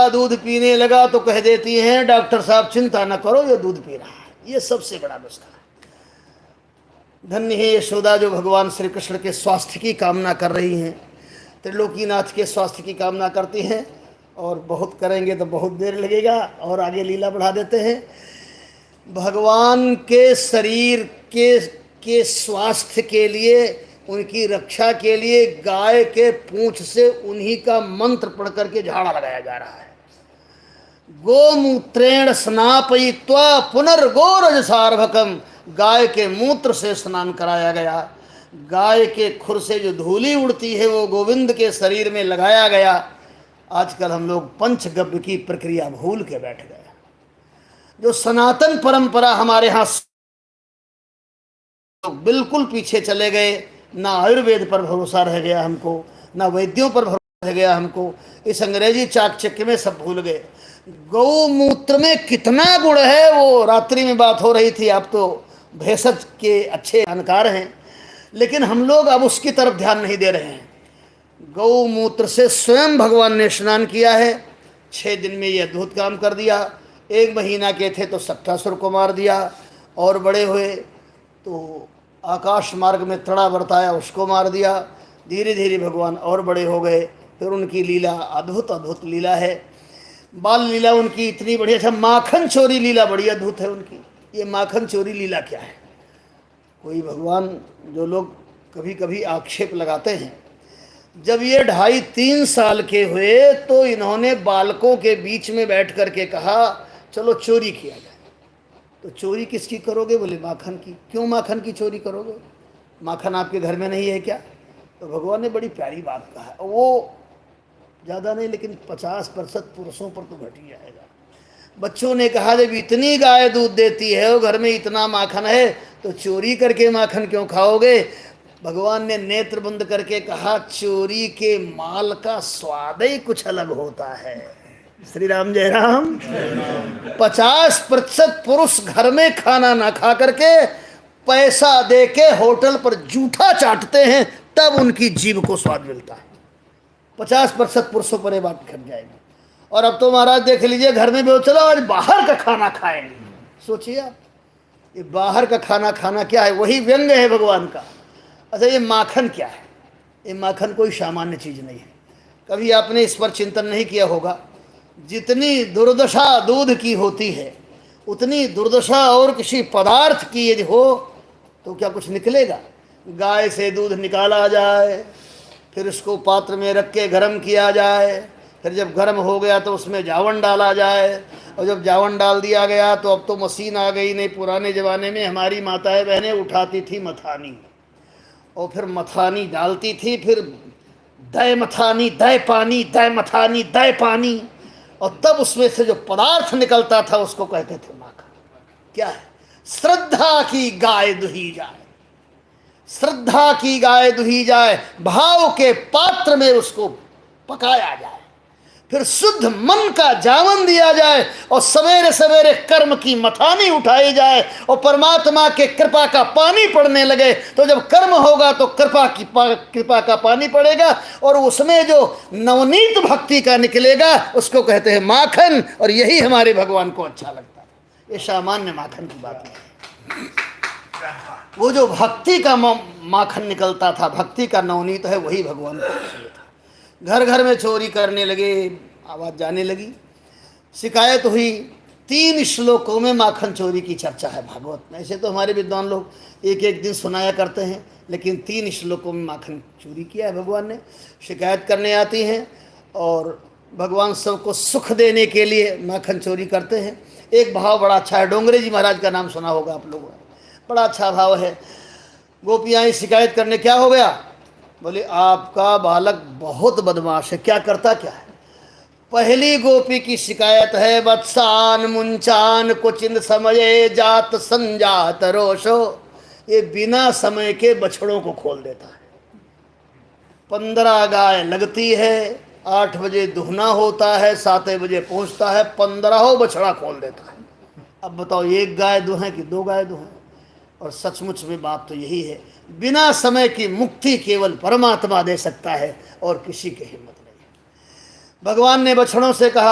बच्चा दूध पीने लगा तो कह देती हैं डॉक्टर साहब चिंता न करो ये दूध पी रहा है। ये सबसे बड़ा नुस्खा है। धन्य है यशोदा जो भगवान श्री कृष्ण के स्वास्थ्य की कामना कर रही हैं, त्रिलोकीनाथ के स्वास्थ्य की कामना करती हैं। और बहुत करेंगे तो बहुत देर लगेगा और आगे लीला बढ़ा देते हैं। भगवान के शरीर के स्वास्थ्य के लिए, उनकी रक्षा के लिए गाय के पूंछ से उन्हीं का मंत्र पढ़ करके झाड़ा लगाया जा रहा है। गोमूत्रेण स्नापयित्वा पुनर्गोरज सार्वकम, गाय के मूत्र से स्नान कराया गया। गाय के खुर से जो धूली उड़ती है वो गोविंद के शरीर में लगाया गया। आजकल हम लोग पंचगव्य की प्रक्रिया भूल के बैठ गए। जो सनातन परंपरा हमारे यहाँ, बिल्कुल पीछे चले गए। ना आयुर्वेद पर भरोसा रह गया हमको, ना वैद्यों पर भरोसा रह गया हमको। इस अंग्रेजी चाकचक्य में सब भूल गए। गौमूत्र में कितना गुण है वो रात्रि में बात हो रही थी। आप तो भेषज के अच्छे जानकार हैं, लेकिन हम लोग अब उसकी तरफ ध्यान नहीं दे रहे हैं। गौमूत्र से स्वयं भगवान ने स्नान किया है। 6 दिन में ये अद्भुत काम कर दिया। 1 महीना के थे तो सप्तासुर को मार दिया, और बड़े हुए तो आकाश मार्ग में तड़ा बरताया, उसको मार दिया। धीरे धीरे भगवान और बड़े हो गए। फिर उनकी लीला अद्भुत अद्भुत लीला है। बाल लीला उनकी इतनी बढ़िया। अच्छा, माखन चोरी लीला बड़ी अद्भुत है उनकी। ये माखन चोरी लीला क्या है? कोई भगवान, जो लोग कभी कभी आक्षेप लगाते हैं, जब ये 2.5-3 साल के हुए तो इन्होंने बालकों के बीच में बैठ करके कहा चलो चोरी किया जाए। तो चोरी किसकी करोगे? बोले माखन की। क्यों माखन की चोरी करोगे? माखन आपके घर में नहीं है क्या? तो भगवान ने बड़ी प्यारी बात कहा। वो ज़्यादा नहीं, लेकिन 50% पुरुषों पर तो घट ही जाएगा। बच्चों ने कहा जब इतनी गाय दूध देती है और घर में इतना माखन है तो चोरी करके माखन क्यों खाओगे? भगवान ने नेत्र बंद करके कहा चोरी के माल का स्वाद ही कुछ अलग होता है। श्री राम जय राम। 50% पुरुष घर में खाना ना खा करके पैसा दे के होटल पर जूठा चाटते हैं, तब उनकी जीभ को स्वाद मिलता है। 50% पुरुषों पर ये बात खट जाएगी। और अब तो महाराज देख लीजिए, घर में भी चलो आज बाहर का खाना खाएंगे। सोचिए आप, ये बाहर का खाना खाना क्या है? वही व्यंग है भगवान का। अच्छा, ये माखन क्या है? ये माखन कोई सामान्य चीज़ नहीं है। कभी आपने इस पर चिंतन नहीं किया होगा। जितनी दुर्दशा दूध की होती है, उतनी दुर्दशा और किसी पदार्थ की यदि हो तो क्या कुछ निकलेगा? गाय से दूध निकाला जाए, फिर उसको पात्र में रख के गर्म किया जाए, फिर जब गर्म हो गया तो उसमें जावन डाला जाए, और जब जावन डाल दिया गया तो अब तो मशीन आ गई। नहीं, पुराने ज़माने में हमारी माताएं बहनें उठाती थी मथानी, और फिर मथानी डालती थी, फिर दय मथानी, दय पानी, दय मथानी, दय पानी, और तब उसमें से जो पदार्थ निकलता था उसको कहते थे माखन। क्या है? श्रद्धा की गाय दुही जाए, श्रद्धा की गाय दुही जाए, भाव के पात्र में उसको पकाया जाए, फिर शुद्ध मन का जावन दिया जाए, और सवेरे सवेरे कर्म की मथानी उठाई जाए, और परमात्मा के कृपा का पानी पड़ने लगे। तो जब कर्म होगा तो कृपा का पानी पड़ेगा, और उसमें जो नवनीत भक्ति का निकलेगा उसको कहते हैं माखन। और यही हमारे भगवान को अच्छा लगता है। ये सामान्य माखन की बात नहीं। वो जो भक्ति का माखन निकलता था, भक्ति का नवनीत है, वही भगवान को पसंद था। घर घर में चोरी करने लगे, आवाज़ जाने लगी, शिकायत हुई। 3 श्लोकों में माखन चोरी की चर्चा है भागवत में। ऐसे तो हमारे विद्वान लोग एक एक दिन सुनाया करते हैं, लेकिन 3 श्लोकों में माखन चोरी किया है भगवान ने। शिकायत करने आती हैं, और भगवान सबको सुख देने के लिए माखन चोरी करते हैं। एक भाव बड़ा अच्छा है, डोंगरे जी महाराज का नाम सुना होगा आप लोगों ने, बड़ा अच्छा भाव है। गोपियाँ शिकायत करने, क्या हो गया? बोले आपका बालक बहुत बदमाश है। क्या करता क्या है? पहली गोपी की शिकायत है, वत्सान मुंचान कुचिन समये जात संजात रोशो। ये बिना समय के बछड़ों को खोल देता है। 15 गाय लगती है, 8 बजे दुहना होता है, 7 बजे पहुंचता है, 15 बछड़ा खोल देता है। अब बताओ, 1 गाय दुहें कि 2 गाय दुहें? और सचमुच में बात तो यही है, बिना समय की मुक्ति केवल परमात्मा दे सकता है, और किसी की हिम्मत नहीं। भगवान ने बछड़ों से कहा,